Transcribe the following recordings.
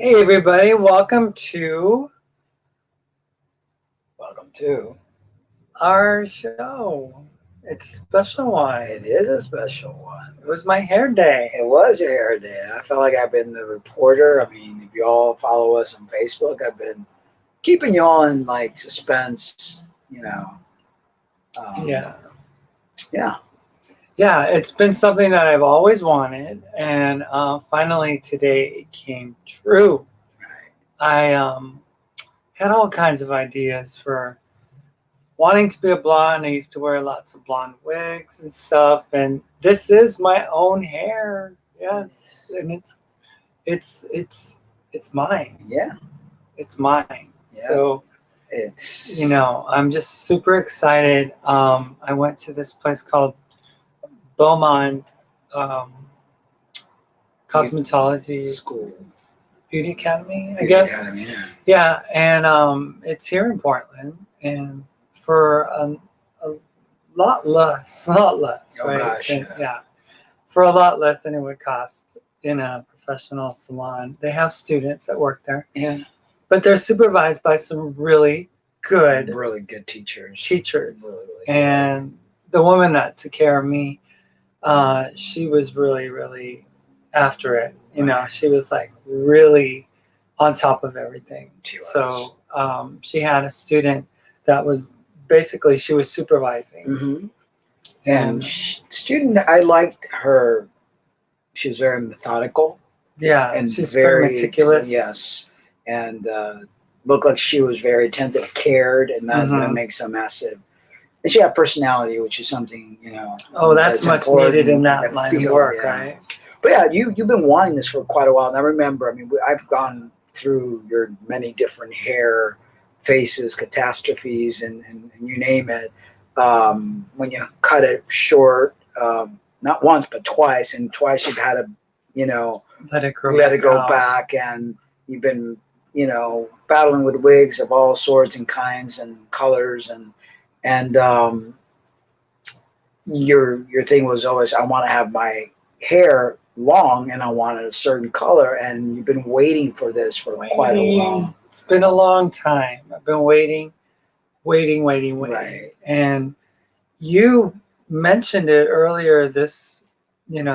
Hey everybody, welcome to our show. It's a special one. It is a special one. It was my hair day. It was your hair day. I felt like I've been the reporter. I mean, if you all follow us on Facebook, I've been keeping you all in like suspense. Um, Yeah. yeah. Yeah, it's been something that I've always wanted, and finally today it came true. Right. I had all kinds of ideas for wanting to be a blonde. I used to wear lots of blonde wigs and stuff, and this is my own hair. Yes, and it's mine. Yeah. It's mine. Yeah. So It's I'm just super excited. I went to this place called Beaumont Cosmetology school. Beauty Academy, I Beauty guess. Academy, yeah. Yeah, and it's here in Portland, and for a lot less, Oh right? gosh. Yeah, for a lot less than it would cost in a professional salon. They have students that work there. Yeah. But they're supervised by some really good Really good teachers. teachers. Really And the woman that took care of me, she was really, really after it. She was like really on top of everything. So she had a student that was basically, she was supervising. Mm-hmm. And student, I liked her. She was very methodical. Yeah, and she's very meticulous. Yes, and looked like she was very attentive, cared, and that makes a massive. And she had personality, which is something Oh, that's much needed in that line of work, right? But yeah, you've been wanting this for quite a while. And I remember, I mean, I've gone through your many different hair phases, catastrophes, and you name it. When you cut it short, not once but twice, and twice you've had to, let it go back, and you've been, battling with wigs of all sorts and kinds and colors, and your thing was always, I want to have my hair long and I want it a certain color, and you've been waiting for this for quite a while. It's been a long time. I've been waiting. Right. And you mentioned it earlier this,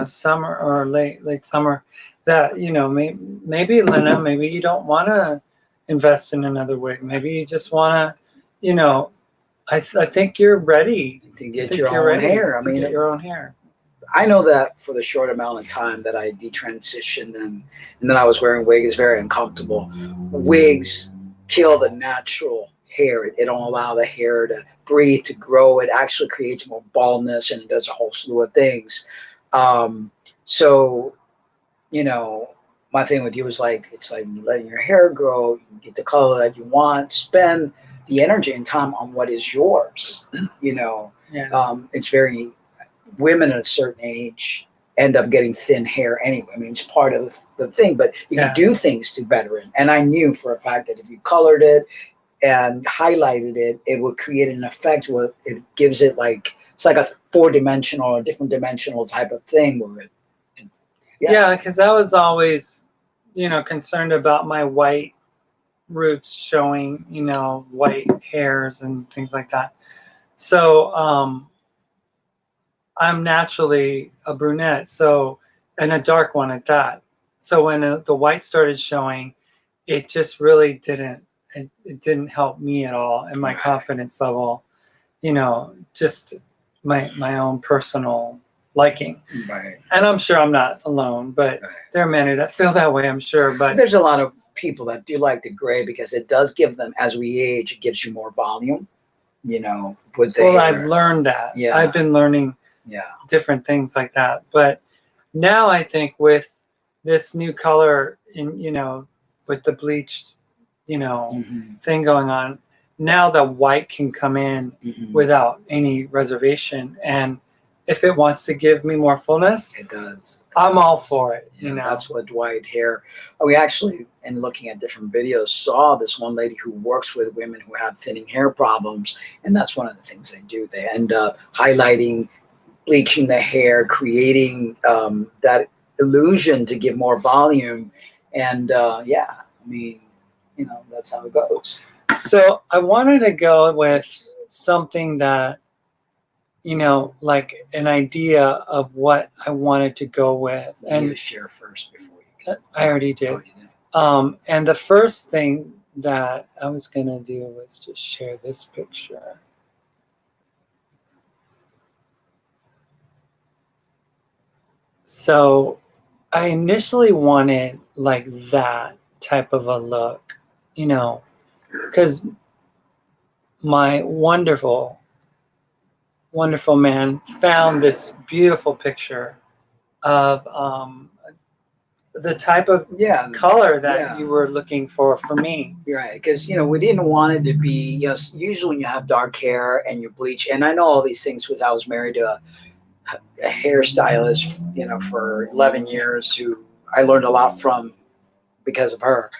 summer or late summer, that maybe Lynna, maybe you don't want to invest in another wig. Maybe you just want to, I think you're ready to get your own hair. I mean, get your own hair. I know that for the short amount of time that I detransitioned and then I was wearing wigs, is very uncomfortable. Wigs kill the natural hair. It don't allow the hair to breathe, to grow. It actually creates more baldness, and it does a whole slew of things. So, my thing with you is like, it's like letting your hair grow, you get the color that you want, spend the energy and time on what is yours. It's very, women at a certain age end up getting thin hair anyway. I mean, it's part of the thing, but you can do things to better it. And I knew for a fact that if you colored it and highlighted it, it would create an effect where it gives it it's like a four-dimensional or different dimensional type of thing where it. Yeah, because I was always, concerned about my white roots showing, white hairs and things like that. So I'm naturally a brunette, and a dark one at that. So when the white started showing, it just really didn't. It didn't help me at all, and my confidence level, just my own personal liking. Right. And I'm sure I'm not alone, but there are many that feel that way, I'm sure. But there's a lot of people that do like the gray because it does give them, as we age, it gives you more volume, with the hair. I've learned that. Yeah. I've been learning different things like that. But now I think with this new color with the bleached, thing going on, now the white can come in without any reservation. And if it wants to give me more fullness, it does. I'm all for it. That's what white hair. We actually, in looking at different videos, saw this one lady who works with women who have thinning hair problems, and that's one of the things they do. They end up highlighting, bleaching the hair, creating that illusion to give more volume. And yeah, I mean, you know, that's how it goes. So I wanted to go with something that, you know, like an idea of what I wanted to go with. And you share first before you go. I already did. Oh, you did. And the first thing that I was going to do was just share this picture. So I initially wanted like that type of a look, you know, because my wonderful, wonderful man found this beautiful picture of the type of color that you were looking for me. Right, because you know we didn't want it to be. You know, usually when you have dark hair and you bleach, and I know all these things because I was married to a hairstylist, you know, for 11 years, who I learned a lot from because of her.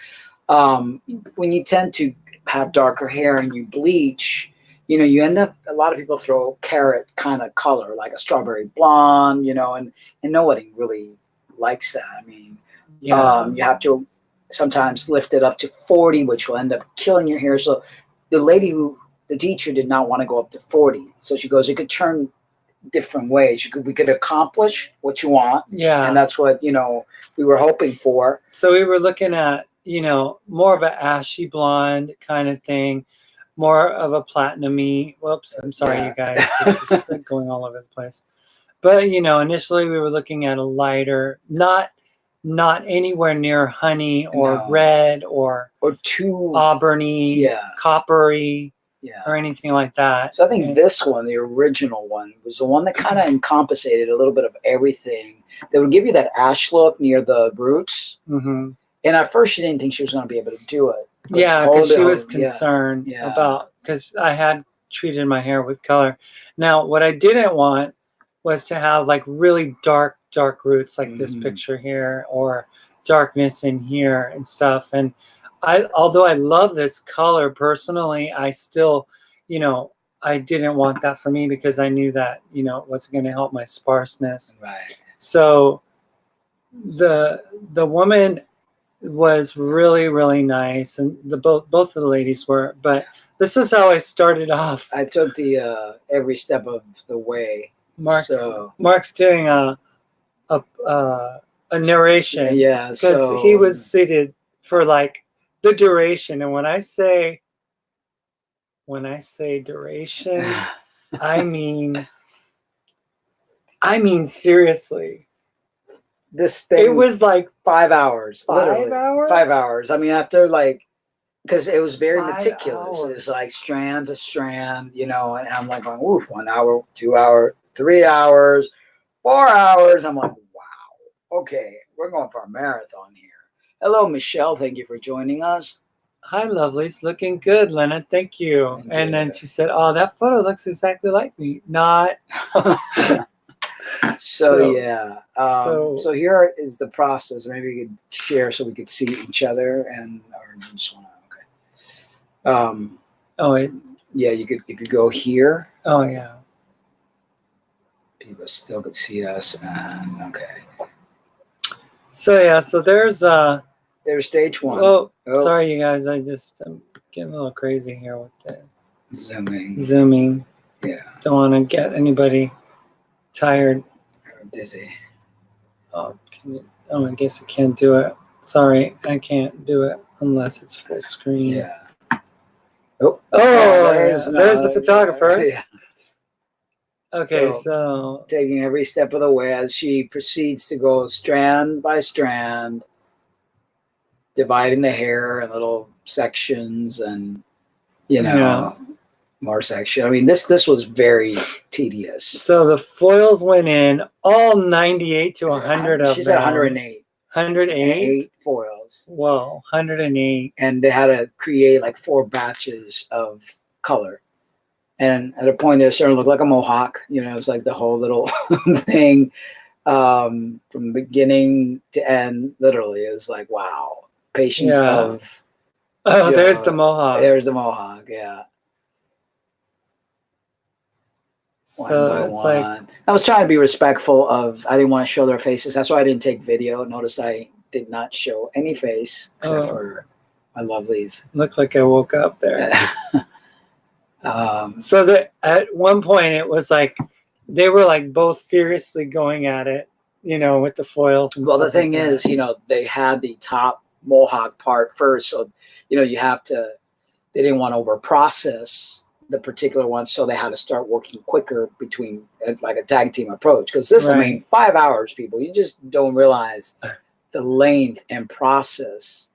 When you tend to have darker hair and you bleach, you know, you end up, a lot of people throw carrot kind of color, like a strawberry blonde, you know, and nobody really likes that. I mean, you have to sometimes lift it up to 40, which will end up killing your hair. So the teacher did not want to go up to 40. So she goes, it could turn different ways. We could accomplish what you want. Yeah. And that's what, you know, we were hoping for. So we were looking at, you know, more of an ashy blonde kind of thing, more of a platinum-y. Whoops, I'm sorry, you guys. It's just going all over the place. But, you know, initially we were looking at a lighter, not anywhere near honey or red or too auburny, coppery, or anything like that. So I think this one, the original one, was the one that kind of encompassated a little bit of everything. That would give you that ash look near the roots. Mm-hmm. And at first she didn't think she was going to be able to do it. Yeah, because she was concerned about, because I had treated my hair with color. Now, what I didn't want was to have like really dark roots like this picture here, or darkness in here and stuff. And although I love this color personally, I still, you know, I didn't want that for me because I knew that, you know, it wasn't going to help my sparseness. Right. So the woman was really, really nice, and both of the ladies were. But this is how I started off. I took the every step of the way. Mark's doing a narration. Yeah, because he was seated for like the duration, and when I say duration, I mean seriously. This thing, it was like 5 hours. 5 hours? 5 hours. I mean, after like, because it was very meticulous. It was like strand to strand, you know, and I'm like going, ooh, 1 hour, 2 hour, 3 hours, 4 hours. I'm like, wow, okay, we're going for a marathon here. Hello, Michelle. Thank you for joining us. Hi, lovelies. Looking good, Lynna. Thank you. And then she said, oh, that photo looks exactly like me. Not. So here is the process. Maybe we could share so we could see each other, and or you just want to, okay. Yeah, you could, if you go here. Oh yeah. People still could see us, and okay. So yeah, so there's stage one. Oh, sorry you guys, I'm getting a little crazy here with the zooming. Yeah. Don't want to get anybody tired. Or dizzy. Oh, I guess I can't do it. Sorry, I can't do it unless it's full screen. Yeah. There's the photographer. Yeah. Okay, so taking every step of the way as she proceeds to go strand by strand, dividing the hair in little sections, and you know, more section. I mean, this was very tedious. So the foils went in, all 98 to 100 of them. She said 108. 108 foils. Well, 108. And they had to create like 4 batches of color. And at a point, they're starting to look like a mohawk. You know, it's like the whole little thing from beginning to end. Literally, it was like, wow. Patience of. Oh, there's the mohawk. There's the mohawk, yeah. So it's like, I was trying to be respectful of, I didn't want to show their faces. That's why I didn't take video. Notice I did not show any face except for my lovelies. Looked like I woke up there. So that at one point it was like they were like both furiously going at it, you know, with the foils. And well, the stuff thing like is, that. you know, they had the top mohawk part first, so you know you have to. They didn't want to over process the particular one, so they had to start working quicker between like a tag team approach. Because this, I mean, 5 hours, people, you just don't realize the length and process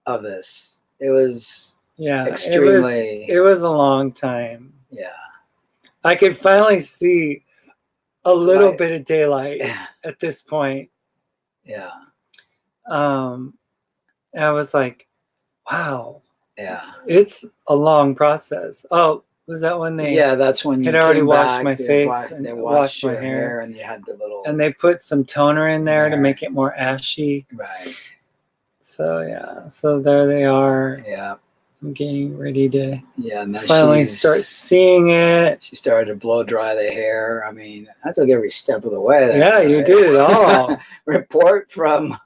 of this. It was extremely. It was a long time. Yeah, I could finally see a little bit of daylight at this point. Yeah. I was like, wow. Yeah. It's a long process. Oh, was that when they? Yeah, that's when you had already came washed back, my face and they washed my your hair, and you had the little. and they put some toner in there to make it more ashy. Right. So yeah, so there they are. Yeah. I'm getting ready to and then finally start seeing it. She started to blow dry the hair. I mean, I took every step of the way there. Yeah, you did it all. Report from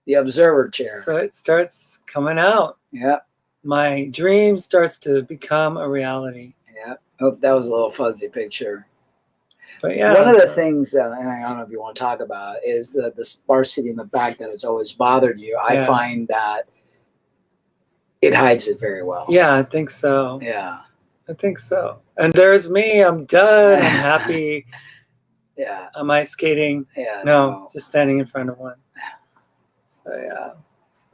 the observer chair. So it starts coming out. Yeah. My dream starts to become a reality. Yeah. Oh, that was a little fuzzy picture. But yeah. One of the things that, and I don't know if you want to talk about, is the sparsity in the back that has always bothered you. I find that it hides it very well. Yeah, I think so. Yeah. I think so. And there's me. I'm done. I'm happy. Yeah. Am I skating? Yeah. No, just standing in front of one. So yeah.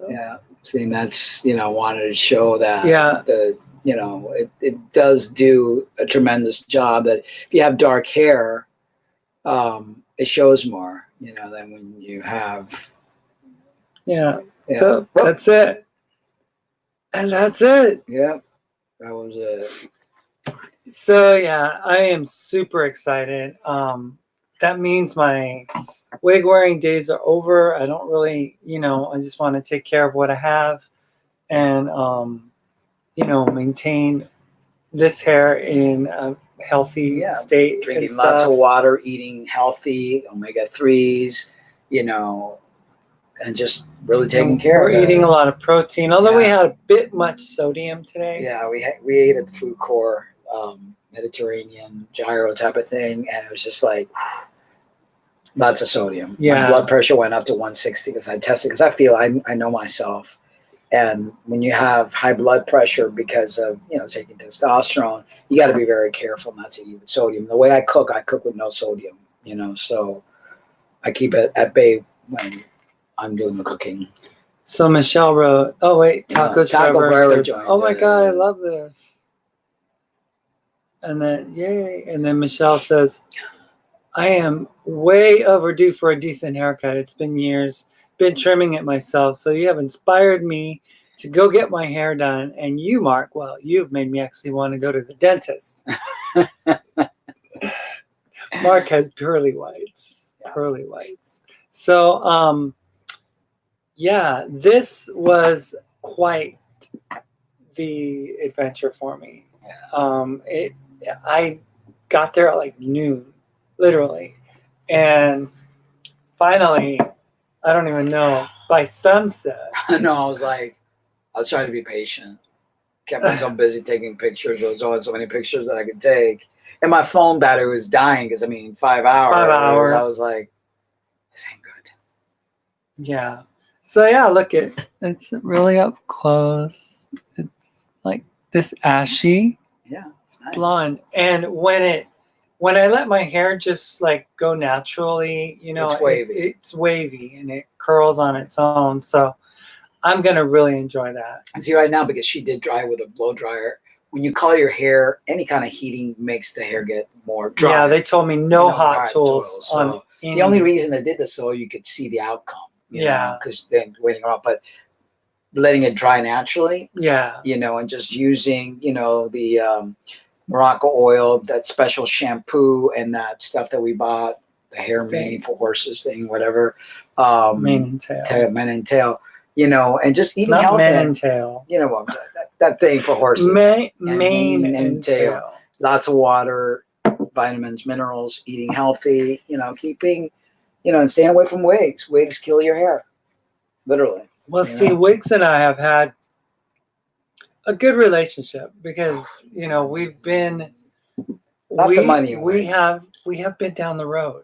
Yeah. See, that's, you know, wanted to show that you know, it does do a tremendous job that if you have dark hair, it shows more, you know, than when you have. Yeah. So that's it. And that's it. Yeah. That was it. So yeah, I am super excited. That means my wig wearing days are over. I don't really, you know, I just want to take care of what I have and, you know, maintain this hair in a healthy state. Drinking lots of water, eating healthy, omega-3s, you know, and just really taking care of it. We're eating a lot of protein, although we had a bit much sodium today. Yeah, we ate at the food court, Mediterranean gyro type of thing, and it was just like lots of sodium. Yeah. My blood pressure went up to 160 because I tested, because I feel I know myself. And when you have high blood pressure because of, you know, taking testosterone, you got to be very careful not to eat with sodium. The way I cook with no sodium, you know, so I keep it at bay when I'm doing the cooking. So Michelle wrote, oh wait, Tacos Forever says, oh my God, I love this. And then, yay. And then Michelle says, I am way overdue for a decent haircut. It's been years. Been trimming it myself. So you have inspired me to go get my hair done. And you, Mark, well, you've made me actually want to go to the dentist. Mark has pearly whites. Pearly whites. So, yeah, this was quite the adventure for me. I got there at like noon, literally. And finally, I don't even know, by sunset. No, I was trying to be patient. Kept myself busy taking pictures. There was only so many pictures that I could take. And my phone battery was dying because, I mean, 5 hours. 5 hours. I was like, this ain't good. Yeah. So, yeah, look, it's really up close. It's like this ashy it's nice. blonde. And when I let my hair just like go naturally, you know, it's wavy and it curls on its own. So I'm going to really enjoy that. And see, right now, because she did dry with a blow dryer, when you color your hair, any kind of heating makes the hair get more dry. Yeah, they told me no hot tools. So the only reason they did this so you could see the outcome. You know, because then waiting around, but letting it dry naturally. Yeah. You know, and just using, you know, the Morocco oil, that special shampoo, and that stuff that we bought, the hair mane for horses thing, whatever. Mane and tail. You know, and just eating healthy. Mane and tail. You know, that thing for horses. Mane and tail. Lots of water, vitamins, minerals, eating healthy, you know, keeping, you know, and staying away from wigs. Wigs kill your hair. Literally. Well, see, Wiggs and I have had a good relationship because we've been lots of money. We have been down the road.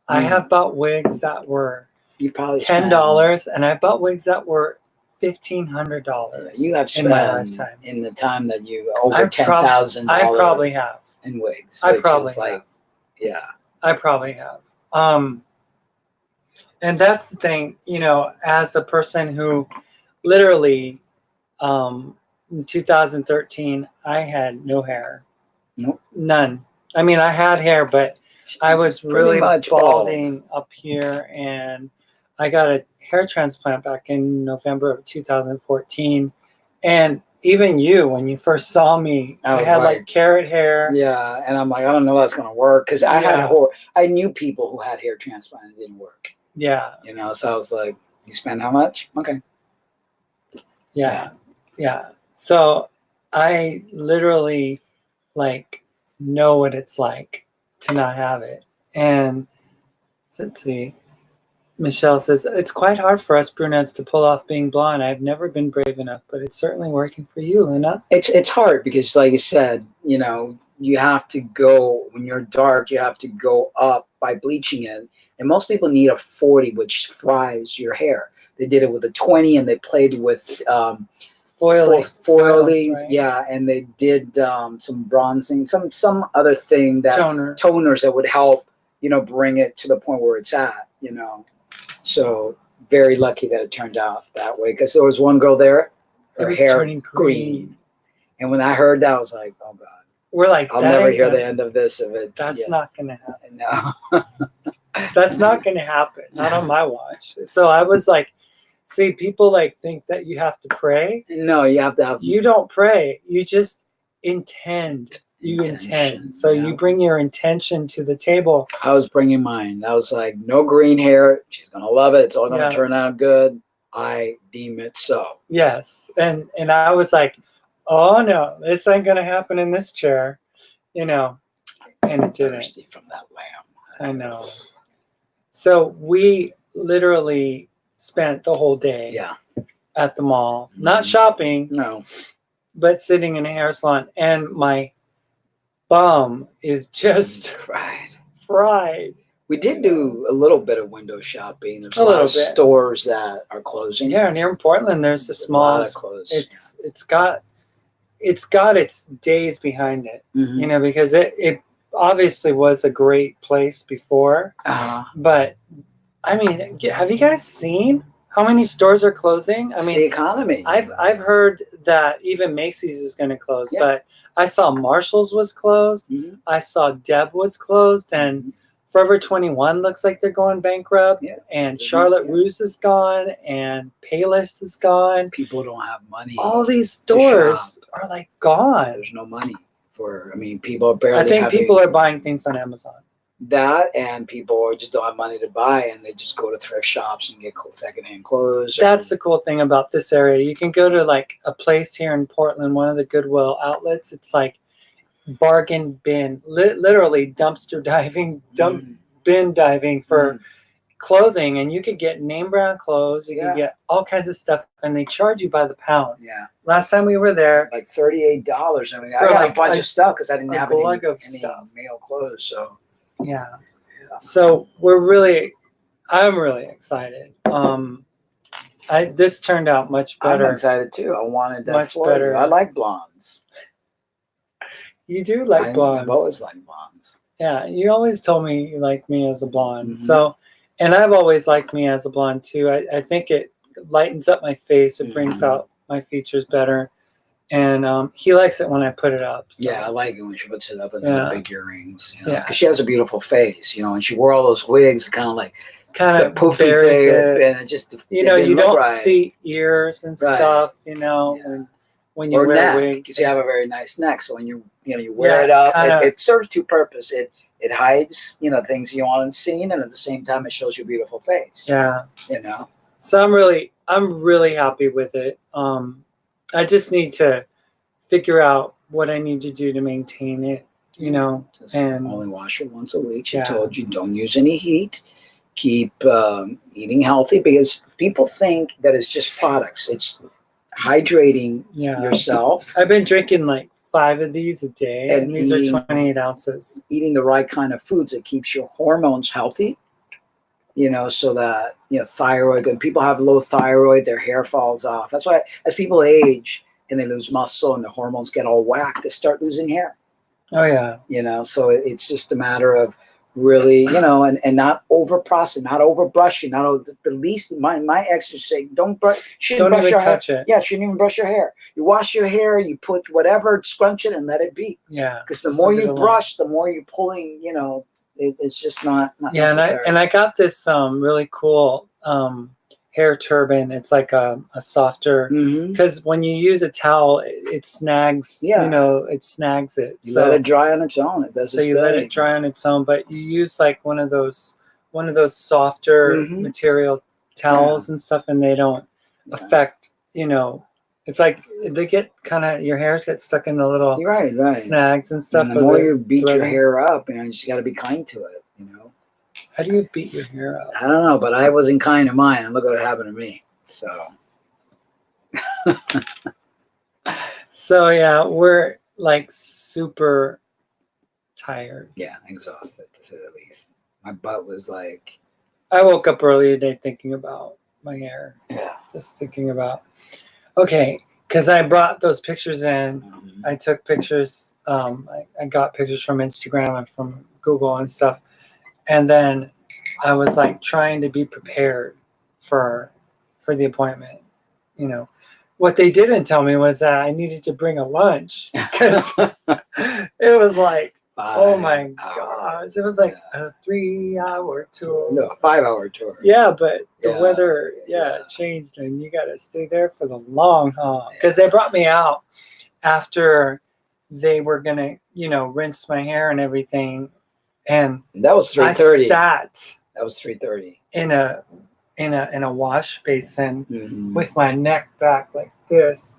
I have bought wigs that were $10, and I bought wigs that were $1,500. You have spent in my lifetime. In the time that you over $10,000. I probably have in wigs. I probably have. I probably have. And that's the thing, as a person who literally, in 2013, I had no hair. Nope. None. I mean, I had hair, but I was really balding up here, and I got a hair transplant back in November of 2014. And even when you first saw me, I had like carrot hair. Yeah, and I'm like, I don't know that's going to work because I knew people who had hair transplant and it didn't work. Yeah. So I was like, you spend how much? Okay. Yeah. So I literally know what it's like to not have it. And let's see. Michelle says, it's quite hard for us brunettes to pull off being blonde. I've never been brave enough, but it's certainly working for you, Lynna. It's hard because, like you said, you have to go, when you're dark, you have to go up by bleaching it. And most people need a 40, which fries your hair. They did it with a 20, and they played with foilies, right? Yeah, and they did some bronzing, some other thing that toners that would help, bring it to the point where it's at, So very lucky that it turned out that way, because there was one girl there, her hair turning green, and when I heard that, I was like, oh God. We're like, I'll never hear the end of this. That's not going to happen. No. That's not going to happen. Not on my watch. So I was like, see, people think that you have to pray. No, you have to have. You don't pray. You just intend. You intend. So you bring your intention to the table. I was bringing mine. I was like, no green hair. She's going to love it. It's all going to turn out good. I deem it so. Yes. And I was like, oh no, this ain't going to happen in this chair. And it didn't. Thirsty from that lamb. I know. So we literally spent the whole day at the mall, not shopping, but sitting in a hair salon, and my bum is just fried. We did do a little bit of window shopping. There's a lot of stores that are closing. Yeah, near in Portland, there's a small. It's got its days behind it, because it obviously was a great place before. But I mean, have you guys seen how many stores are closing? I mean, the economy. I've heard that even Macy's is going to close, but I saw Marshall's was closed. I saw Deb was closed, and Forever 21 looks like they're going bankrupt. And Charlotte Russe is gone, and Payless is gone. People don't have money. All these stores are gone. There's no money people are barely. I think people are buying things on Amazon. That, and people just don't have money to buy, and they just go to thrift shops and get secondhand clothes. That's the cool thing about this area. You can go to a place here in Portland, one of the Goodwill outlets. It's bargain bin, literally dumpster diving, bin diving for clothing, and you could get name brand clothes. You can get all kinds of stuff, and they charge you by the pound. Yeah. Last time we were there, $38. I mean, I got a bunch of stuff because I didn't have any male clothes. So yeah. So I'm really excited. This turned out much better. I'm excited too. I wanted that much better. I like blondes. You do like blondes. I've always liked blondes. Yeah, you always told me you like me as a blonde. So, and I've always liked me as a blonde too. I think it lightens up my face. It brings out my features better. And he likes it when I put it up. So. Yeah, I like it when she puts it up and then the big earrings. Because she has a beautiful face, and she wore all those wigs, kind of poofy face, and it just you don't see ears and stuff, when you wear wigs. Because you have a very nice neck, so when you wear it up, it serves two purposes. It hides things you want seen, and at the same time it shows your beautiful face. Yeah, So I'm really happy with it. I just need to figure out what I need to do to maintain it, Just and only wash it once a week. She told you don't use any heat. keep eating healthy, because people think that it's just products. It's hydrating yourself. I've been drinking like 5 of these a day, and these are 28 ounces. Eating the right kind of foods that keeps your hormones healthy, you know, so that, you know, thyroid, and people have low thyroid, their hair falls off. That's why as people age and they lose muscle and the hormones get all whacked, they start losing hair. Oh yeah. You know, so it's just a matter of really, you know, and not over processing, not over brushing, not the least. My ex used to say, don't brush, shouldn't brush your hair. It. Yeah, shouldn't even brush your hair. You wash your hair, you put whatever, scrunch it and let it be. Yeah. Because the more you brush, the more you're pulling, you know, it's just not necessary. And I got this really cool hair turban. It's like a softer, because when you use a towel, it snags. Yeah. You know, it snags it. You let it dry on its own. It does. So you let it dry on its own, but you use like one of those softer material towels and stuff, and they don't affect. You know, it's like they get kind of, your hairs get stuck in the little snags and stuff. And the more you beat your hair up, you know, you just got to be kind to it. You know. How do you beat your hair up? I don't know, but I wasn't kind to mine, and look what happened to me. So. So yeah, we're like super tired. Yeah, exhausted to say the least. My butt was like. I woke up early today thinking about my hair. Yeah. Just thinking about. Okay, because I brought those pictures in. I took pictures. I got pictures from Instagram and from Google and stuff. And then I was like trying to be prepared for the appointment. You know, what they didn't tell me was that I needed to bring a lunch, because it was like, oh my gosh, it was like a 3-hour tour. No, a 5-hour tour. Yeah, but the weather, changed, and you got to stay there for the long haul. Because they brought me out after they were gonna, you know, rinse my hair and everything. And that was 3:30. I sat. That was 3:30. In a wash basin with my neck back like this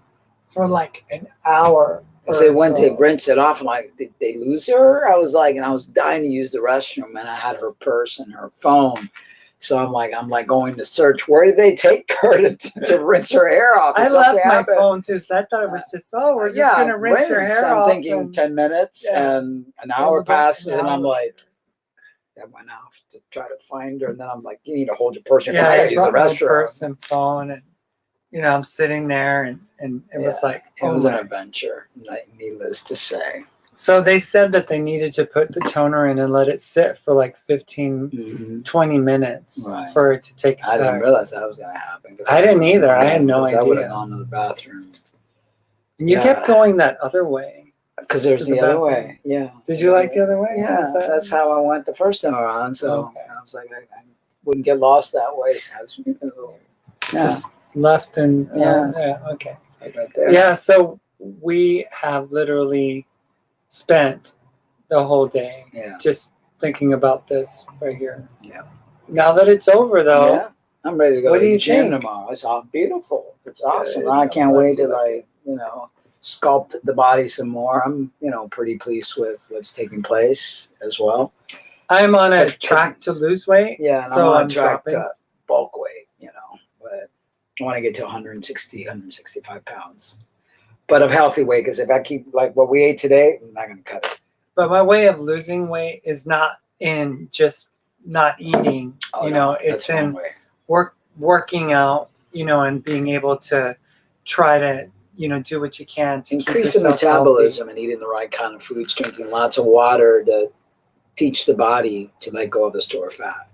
for like an hour. Because they went to rinse it off, and like, did they lose her? I was like, and I was dying to use the restroom, and I had her purse and her phone. So I'm like going to search. Where did they take her to rinse her hair off? I left my phone too, so I thought it was just, we're just gonna rinse your hair off. I'm thinking 10 minutes, and an hour passes, and I'm like, I went off to try to find her, and then I'm like, you need to hold your purse. I gotta use the restroom. Purse and phone, and you know, I'm sitting there, and it was like, it was an adventure, needless to say. So they said that they needed to put the toner in and let it sit for like 15, 20 minutes for it to take effect. I didn't realize that was going to happen. I didn't either. I had no idea. I would have gone to the bathroom. And you kept going that other way. Because there's the other way. Yeah. Did you like the other way? Yeah. That's how I went the first time around. So I was like, I wouldn't get lost that way. Just left and okay. Right there. Yeah. So we have literally spent the whole day just thinking about this right here. Yeah. Now that it's over, though, I'm ready to go to the gym tomorrow. It's all beautiful. It's awesome. I can't wait to, like, you know, sculpt the body some more. I'm, you know, pretty pleased with what's taking place as well. I'm on a track to lose weight. Yeah, and so I'm on a track to bulk weight, you know, but I want to get to 160, 165 pounds. But of healthy weight, because if I keep like what we ate today, I'm not going to cut it. But my way of losing weight is not in just not eating. It's in working out, you know, and being able to try to, you know, do what you can to increase the metabolism healthy. And eating the right kind of foods, drinking lots of water to teach the body to let go of the stored fat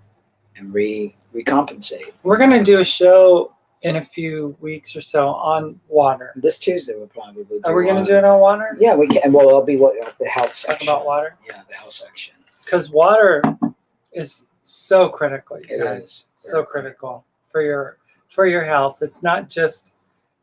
and recompensate. We're going to do a show in a few weeks or so on water. This Tuesday we'll probably do. Are we going to do it on water? Yeah, we can. Well, it'll be the health section. Talk about water? Yeah, the health section. Because water is so critical. It is so critical for your health. It's not just,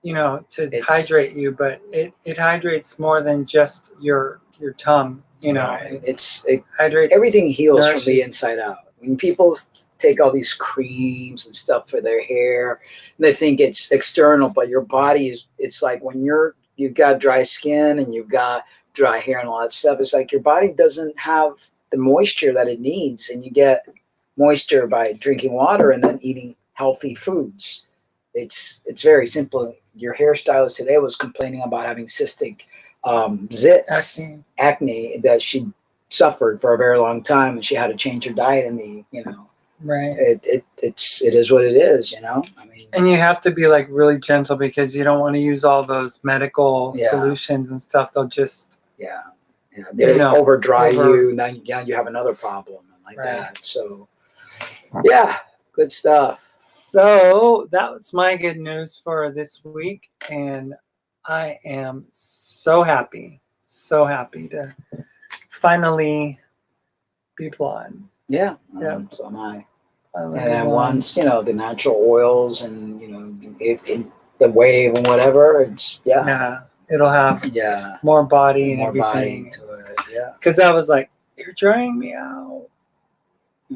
you know, to hydrate you, but it hydrates more than just your tongue. You know, it hydrates. Everything heals from the inside out. When people take all these creams and stuff for their hair, and they think it's external, but your body it's like when you've got dry skin and you've got dry hair and all that stuff, it's like your body doesn't have the moisture that it needs, and you get moisture by drinking water and then eating healthy foods. It's very simple. Your hairstylist today was complaining about having cystic zits, acne that she suffered for a very long time, and she had to change her diet. And right, it is what it is. I mean, and you have to be like really gentle because you don't want to use all those medical solutions and stuff. They'll just they over dry you, and then you have another problem like that. So yeah, good stuff. So that was my good news for this week, and I am so happy to finally be blonde. Yeah, so am I. And then once the natural oils and the wave and whatever, it's it'll have more body and everything. Body to it. Yeah, because I was like, you're drying me out.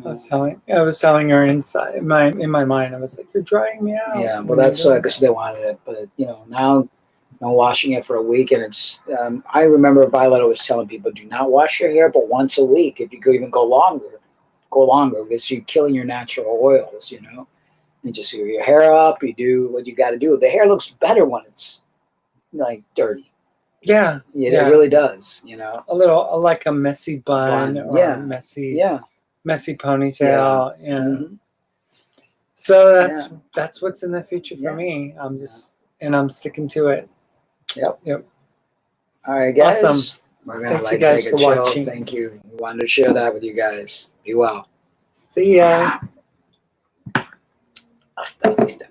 I was telling her inside in my mind. I was like, "You're drying me out." Yeah, well, that's because they wanted it, but now I'm washing it for a week, and it's. I remember Violet was telling people, do not wash your hair, but once a week. If you go longer, because you're killing your natural oils. You just wear your hair up. You do what you got to do. The hair looks better when it's like dirty. Yeah, it really does. A little like a messy bun or messy ponytail. Yeah. Mm-hmm. So that's what's in the future for me. I'm sticking to it. Yep. All right, guys. Awesome. We're gonna take a chill. Watching. Thank you. We wanted to share that with you guys. Be well. See ya. Hasta la vista.